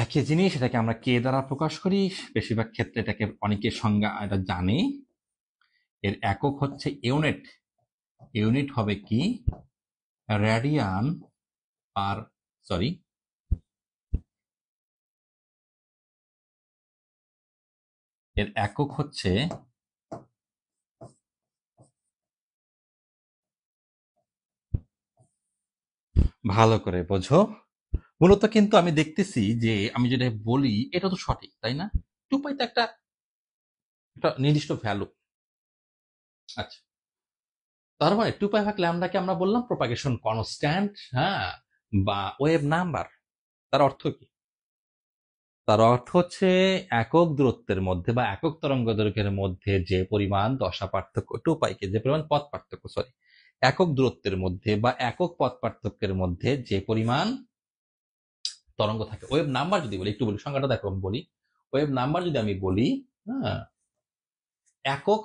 একই জিনিস, এটাকে আমরা কে দ্বারা প্রকাশ করি? বেশিরভাগ ক্ষেত্রে এটাকে অনেকে সংজ্ঞা এটা জানে। এর একক হচ্ছে ইউনিট। ইউনিট হবে কি? রেডিয়ান পার, সরি, এর একক হচ্ছে, ভালো করে বোঝো, মূলত কিন্তু আমি দেখতেছি যে আমি যেটা বলি এটা তো সঠিক, তাই না? 2 পাই তো একটা একটা নির্দিষ্ট ভ্যালু। আচ্ছা, তার মানে 2 পাই/ল্যামডাকে আমরা বললাম প্রপাগেশন কনস্ট্যান্ট, হ্যাঁ, বা ওয়েভ নাম্বার। তার অর্থ কি? তার অর্থ হচ্ছে একক দূরত্বের মধ্যে বা একক তরঙ্গ দৈর্ঘ্যের মধ্যে যে পরিমাণ দশা পার্থক্য, 2 পাইকে যে পরিমাণ পথ পার্থক্য, সরি, একক দূরত্বের মধ্যে বা একক পথ পার্থক্যের মধ্যে যে পরিমাণ তরঙ্গ থাকে, ওয়েভ নাম্বার যদি বলি, একটু বলি সংখ্যাটা, দেখো আমি বলি, ওয়েভ নাম্বার যদি আমি বলি, হ্যাঁ, একক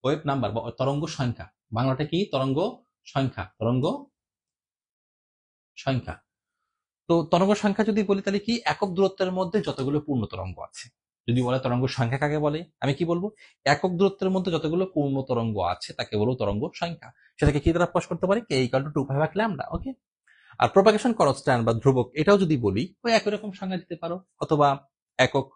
ওয়েভ নাম্বার বা তরঙ্গ সংখ্যা, বাংলাটা কি? তরঙ্গ সংখ্যা, তরঙ্গ সংখ্যা। তো তরঙ্গ সংখ্যা যদি বলি তাহলে কি? একক দূরত্বের মধ্যে যতগুলো পূর্ণ তরঙ্গ আছে। যদি বলে তরঙ্গ সংখ্যা কাকে বলে, আমি কি বলবো? একক দূরত্বের মধ্যে যতগুলো পূর্ণ তরঙ্গ আছে তাকে বলবো তরঙ্গ সংখ্যা। সেটাকে কি দ্বারা প্রকাশ করতে পারি? K equal to 2 pi lambda, okay. আর প্রপাগেশন কনস্ট্যান্ট বা ধ্রুবক, এটাও যদি বলি ওই একই রকম সংজ্ঞা দিতে পারো, অথবা একক,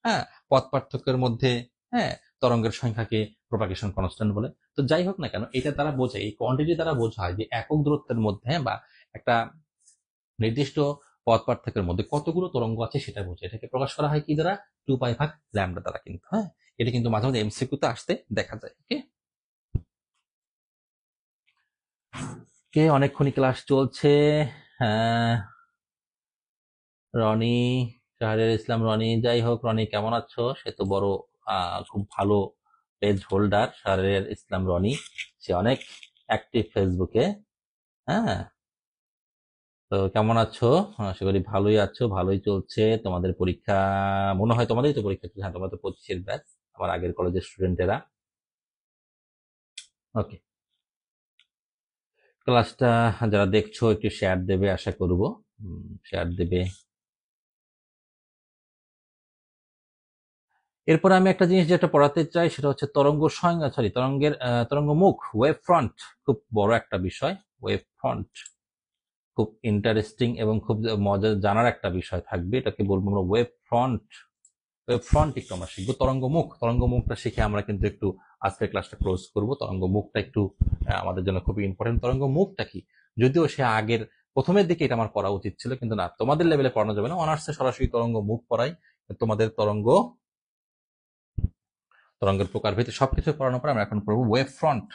হ্যাঁ, পথ পার্থক্যের মধ্যে, হ্যাঁ, তরঙ্গের সংখ্যাকে প্রপাগেশন কনস্ট্যান্ট বলে। তো যাই হোক না কেন, এটা দ্বারা বোঝায়, এই কোয়ান্টিটি দ্বারা বোঝায় যে একক দূরত্বের মধ্যে, হ্যাঁ, বা একটা নির্দিষ্ট পথ পার্থক্যের মধ্যে কতগুলো তরঙ্গ আছে সেটা বোঝায়। এটাকে প্রকাশ করা হয় কি দ্বারা? 2 পাই/ল্যামডা দ্বারা কিন্তু, হ্যাঁ। এটা কিন্তু মাঝে মাঝে এমসিকিউতে আসতে দেখা যায়, ওকে। কে অনেকক্ষণই ক্লাস চলছে, হ্যাঁ, রনি, শাহরিয়ার ইসলাম রনি। যাই হোক, রনি কেমন আছো? সে তো বড় খুব ভালো পেজ হোল্ডার, শাহরিয়ার ইসলাম রনি। সে অনেক অ্যাক্টিভ ফেসবুকে, হ্যাঁ। তো কেমন আছো? আশা করি ভালোই আছো, ভালোই চলছে তোমাদের পরীক্ষা। মনে হয় তোমাদেরই তো পরীক্ষা চলছে, হ্যাঁ, তোমরা তো 25-এর ব্যাচ, আমার আগের কলেজের স্টুডেন্টেরা, ওকে। ক্লাসটা যারা দেখছো একটু শেয়ার দেবে আশা করব, শেয়ার দেবে। এরপর আমি একটা জিনিস যেটা পড়াতে চাই সেটা হচ্ছে তরঙ্গ সংজ্ঞা, তরঙ্গের তরঙ্গ মুখ, ওয়েভ ফ্রন্ট। খুব বড় একটা বিষয় ওয়েভ ফ্রন্ট, খুব ইন্টারেস্টিং এবং খুব মজা জানার একটা বিষয় থাকবে। এটাকে বলবো আমরা ওয়েভ ফ্রন্ট। ওয়েভ ফ্রন্ট একটু আমরা শিখবো। তরঙ্গ মুখ, তরঙ্গ মুখটা শিখে আমরা কিন্তু একটু আজকের ক্লাসটা ক্লোজ করব। তরঙ্গ মুখটা একটু আমাদের জন্য খুবই ইম্পর্টেন্ট। তরঙ্গ মুখটা কি, যদিও সে আগের প্রথমের দিকে এটা আমার পড়া উচিত ছিল, কিন্তু না, তোমাদের লেভেলে পড়ানো যাবে না, অনার্সে সরাসরি তরঙ্গ মুখ পড়াই। তোমাদের তরঙ্গ, তরঙ্গের প্রকারভেদ সবকিছু পড়ানোর পর আমরা এখন পড়বো ওয়েভ ফ্রন্ট।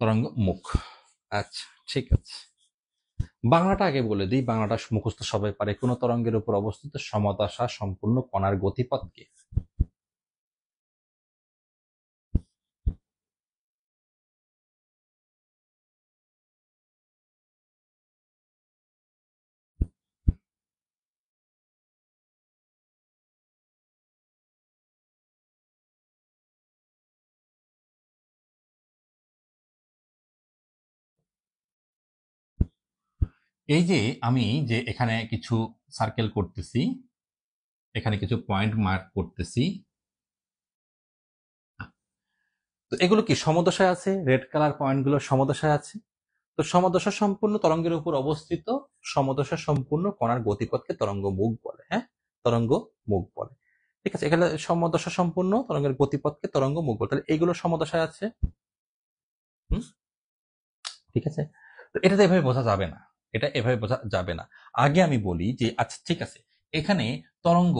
তরঙ্গ মুখ, আচ্ছা ঠিক আছে। বাংলাটা আগে বলে দিই, বাংলাটা মুখস্থ সবাই পারে। কোন তরঙ্গের উপর অবস্থিত সমদশা সম্পূর্ণ কণার গতিপথকে। এই যে আমি যে এখানে কিছু সার্কেল করতেছি, এখানে কিছু পয়েন্ট মার্ক করতেছি, তো এগুলো কি সমদশায় আছে? রেড কালার পয়েন্টগুলো সমদশায় আছে। তো সমদশা সম্পূর্ণ তরঙ্গের উপর অবস্থিত সমদশা সম্পূর্ণ কণার গতিপথকে তরঙ্গ মুখ বলে। হ্যাঁ, তরঙ্গ মুখ বলে। ঠিক আছে, এখানে সমদশা সম্পূর্ণ তরঙ্গের গতিপথকে তরঙ্গ মুখ বলে। তাহলে এগুলো সমদশায় আছে। ঠিক আছে, তো এটা তো এভাবে বোঝা যাবে না, এটা এভাবে বোঝা যাবে না। আগে আমি বলি যে আচ্ছা ঠিক আছে, এখানে তরঙ্গ,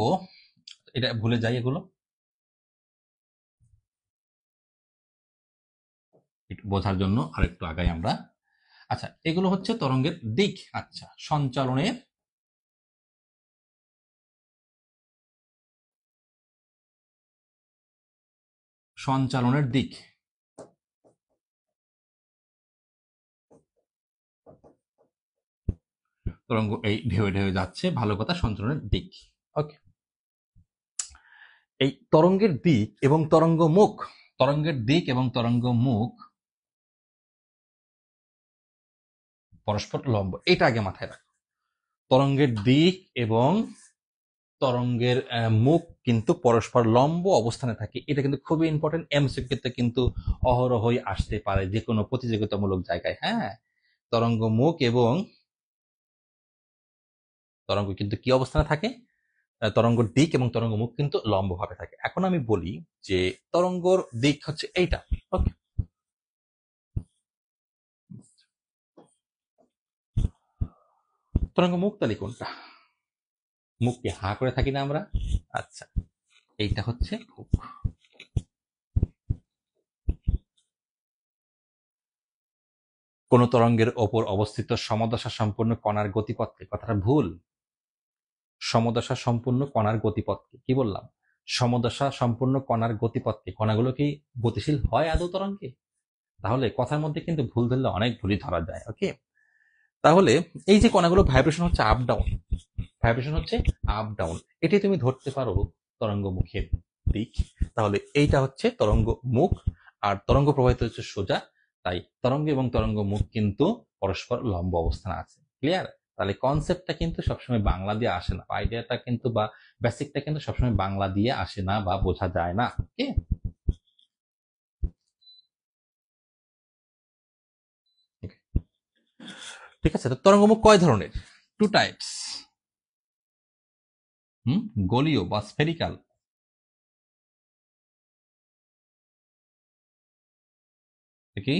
এটা ভুলে যাই, এগুলো একটু বোঝার জন্য আরেকটু আগাই আমরা। আচ্ছা, এগুলো হচ্ছে তরঙ্গের দিক। আচ্ছা, সঞ্চালনের সঞ্চালনের দিক। তরঙ্গ এই ঢেউ ঢেউ যাচ্ছে, ভালো কথা, সঞ্চালনের দিক। ওকে, এই তরঙ্গের দিক এবং তরঙ্গ মুখ, তরঙ্গের দিক এবং তরঙ্গ মুখ পরস্পর লম্ব, এটা আগে মাথায় রাখো। তরঙ্গের দিক এবং তরঙ্গের মুখ কিন্তু পরস্পর লম্ব অবস্থানে থাকে। এটা কিন্তু খুবই ইম্পর্টেন্ট, এমসিকিউতে কিন্তু অহরহই আসতে পারে যে কোনো প্রতিযোগিতামূলক জায়গায়। হ্যাঁ, তরঙ্গ মুখ এবং তরঙ্গ কিন্তু কি অবস্থানে থাকে? তরঙ্গর দিক এবং তরঙ্গ মুখ কিন্তু লম্বভাবে থাকে। এখন আমি বলি যে তরঙ্গর দিক হচ্ছে এইটা। ওকে, তরঙ্গ মুখ তাহলে কোনটা? মুখকে হা করে থাকি না আমরা? আচ্ছা, এইটা হচ্ছে মুখ। কোন তরঙ্গের ওপর অবস্থিত সমদশা সম্পূর্ণ কণার গতিপথকে, কথাটা ভুল। সমদশা সম্পূর্ণ কণার গতিপথকে কি বললাম? সমদশা সম্পূর্ণ কণার গতিপথকে। কণাগুলো কি গতিশীল হয় আদৌ তরঙ্গে? তাহলে কথার মধ্যে কিন্তু ভুল ধরলে অনেক ভুলই ধরা যায়। ওকে, তাহলে এই যে কণাগুলো ভাইব্রেশন হচ্ছে আপ ডাউন, ভাইব্রেশন হচ্ছে আপ ডাউন, এটি তুমি ধরতে পারো তরঙ্গ মুখের দিক। তাহলে এইটা হচ্ছে তরঙ্গ মুখ, আর তরঙ্গ প্রবাহিত হচ্ছে সোজা। তাই তরঙ্গ এবং তরঙ্গ মুখ কিন্তু পরস্পর লম্ব অবস্থানে আছে। ক্লিয়ার? তাহলে কনসেপ্টটা কিন্তু সবসময় বাংলা দিয়ে আসে না, আইডিয়াটা কিন্তু বা বেসিকটা কিন্তু সবসময় বাংলা দিয়ে আসে না বা বোঝা যায় না। ওকে, ঠিক আছে। তো তরঙ্গ মুখ কয় ধরনের? Two types. গোলীয় বা স্ফেরিক্যাল, কি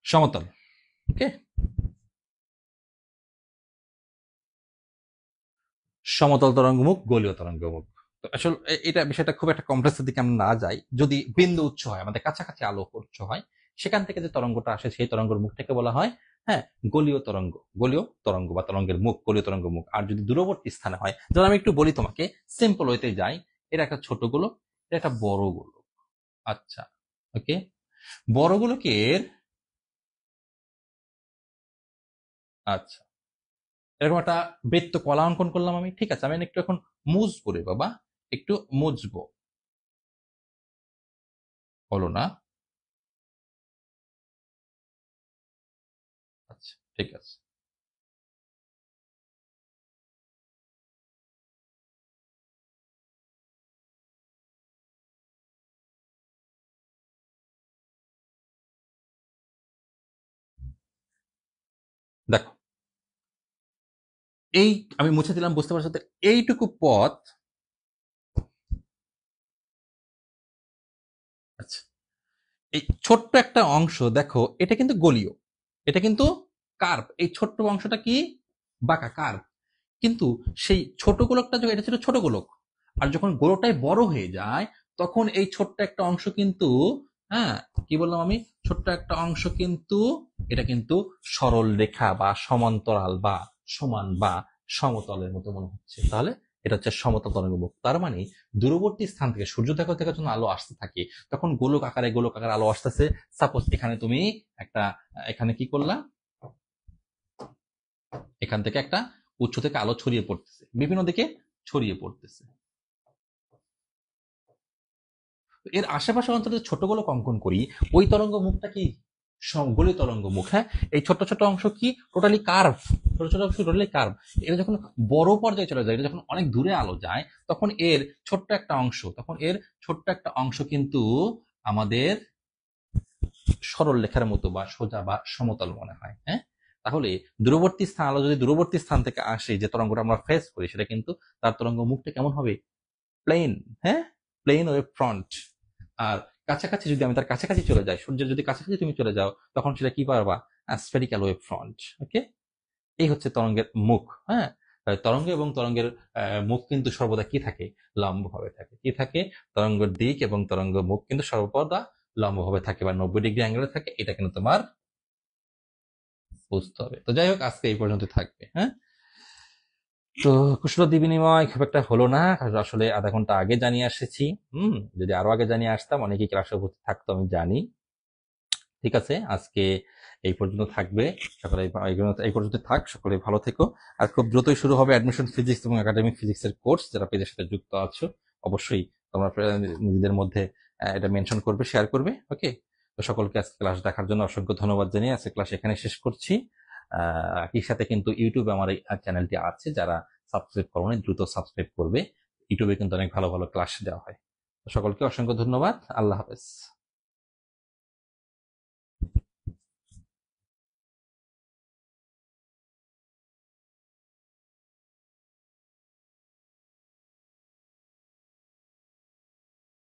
সমতল। ওকে, সমতল তরঙ্গমুখ, গোলীয় তরঙ্গমুখ। তো আসলে এটা বিষয়টা খুব একটা কমপ্লেক্সের দিকে আমরা না যাই। যদি বিন্দু উচ্চ হয়, আমাদের কাছাকাছি আলোক উচ্চ হয়, সেখান থেকে যে তরঙ্গটা আসে সেই তরঙ্গের মুখটাকে বলা হয়, হ্যাঁ, গোলীয় তরঙ্গ। গোলীয় তরঙ্গ বা তরঙ্গের মুখ, গোলীয় তরঙ্গ মুখ। আর যদি দূরবর্তী স্থানে হয়, যেমন আমি একটু বলি তোমাকে, সিম্পল ওয়েতে যাই, এটা একটা ছোট গোলক, এটা একটা বড় গোলক। আচ্ছা, ওকে। বড় গোলকের, আচ্ছা, এরকম একটা বৃত্ত কলা অঙ্কন করলাম আমি, ঠিক আছে। আমি একটু এখন মুছবো রে বাবা, একটু মুছবো। হলো না? আচ্ছা, ঠিক আছে। দেখো, এই আমি মুছে দিলাম, বুঝতে পারছো তো? এইটুকু পথ, আচ্ছা, এই ছোট্ট একটা অংশ দেখো, এটা কিন্তু গলীয়, এটা কিন্তু কার্ভ। এই ছোট্ট অংশটা কি? বাঁকা, কার্ভ। কিন্তু সেই ছোট গোলকটা যখন, এটা ছিল ছোট গোলক, আর যখন গোলকটাই বড় হয়ে যায়, তখন এই ছোট্ট একটা অংশ কিন্তু, হ্যাঁ, কি বললাম আমি, ছোট্ট একটা অংশ কিন্তু, এটা কিন্তু সরল রেখা বা সমান্তরাল বা সমান বা সমতলের মতো মনে হচ্ছে। তাহলে এটা হচ্ছে সমতল তরঙ্গ মুখ। তার মানে দূরবর্তী স্থান থেকে সূর্য দেখা থেকে যখন আলো আসতে থাকে, তখন গোলক আকারে আলো আসতেছে। সাপোজ এখানে তুমি একটা, এখানে কি করলা, এখান থেকে একটা উৎস থেকে আলো ছড়িয়ে পড়তেছে, বিভিন্ন দিকে ছড়িয়ে পড়তেছে। এর আশেপাশে অঞ্চলে ছোট গোলক অঙ্কন করি, ওই তরঙ্গ মুখটা কি গলিত তরঙ্গ মুখ। হ্যাঁ, এই ছোট ছোট অংশ কি টোটালি কার্ভ, ছোট ছোট অংশ টোটালি কার্ভ। এটা যখন বড় পর্যায়ে চলে যায়, এটা যখন অনেক দূরে আলো যায়, তখন এর ছোট্ট একটা অংশ, তখন এর ছোট্ট একটা অংশ কিন্তু আমাদের সরল রেখার মতো বা সোজা বা সমতল মনে হয়। হ্যাঁ, তাহলে দূরবর্তী স্থান, আলো যদি দূরবর্তী স্থান থেকে আসে, যে তরঙ্গটা আমরা ফেস করি, সেটা কিন্তু তার তরঙ্গ মুখটা কেমন হবে? প্লেন। হ্যাঁ, প্লেন ওয়েভ ফ্রন্ট। আর কাছাকাছি যদি আমি তার কাছাকাছি চলে যাই, সূর্যের যদি কাছাকাছি তুমি চলে যাও, তখন সেটা কি পারবা? Spherical wave front. ওকে, এই হচ্ছে তরঙ্গের মুখ। হ্যাঁ, তরঙ্গ এবং তরঙ্গের মুখ কিন্তু সর্বদা কি থাকে? লম্বভাবে থাকে। কি থাকে? তরঙ্গের দিক এবং তরঙ্গ মুখ কিন্তু সর্বদা লম্বভাবে থাকে বা 90 ডিগ্রি অ্যাঙ্গেলে থাকে। এটা কিন্তু তোমার বুঝতে হবে। তো যাই হোক, আজকে এই পর্যন্ত থাকবে। হ্যাঁ, তো কুশলাদি বিনিময় খুব একটা হলো না, কারণ আসলে আধা ঘন্টা আগে জানিয়ে এসেছি। যদি আরো আগে জানিয়ে আসতাম, অনেকেই ক্লাসে উপস্থিত থাকতো, আমি জানি। ঠিক আছে, আজকে এই পর্যন্ত থাকবে। সকলে এই পর্যন্ত থাক, সকলে ভালো থেকো। আর খুব দ্রুতই শুরু হবে অ্যাডমিশন ফিজিক্স এবং একাডেমিক ফিজিক্স এর কোর্স। যারা পেজের সাথে যুক্ত আছো, অবশ্যই তোমরা নিজেদের মধ্যে এটা মেনশন করবে, শেয়ার করবে। ওকে, তো সকলকে আজকে ক্লাস দেখার জন্য অসংখ্য ধন্যবাদ জানিয়ে আজকে ক্লাস এখানে শেষ করছি। একই সাথে কিন্তু ইউটিউবে আমার এই চ্যানেলটি আছে, যারা সাবস্ক্রাইব করোনি দ্রুত সাবস্ক্রাইব করবে। ইউটিউবে কিন্তু অনেক ভালো ভালো ক্লাস দেওয়া হয়। তো সকলকে অসংখ্য ধন্যবাদ। আল্লাহ হাফেজ।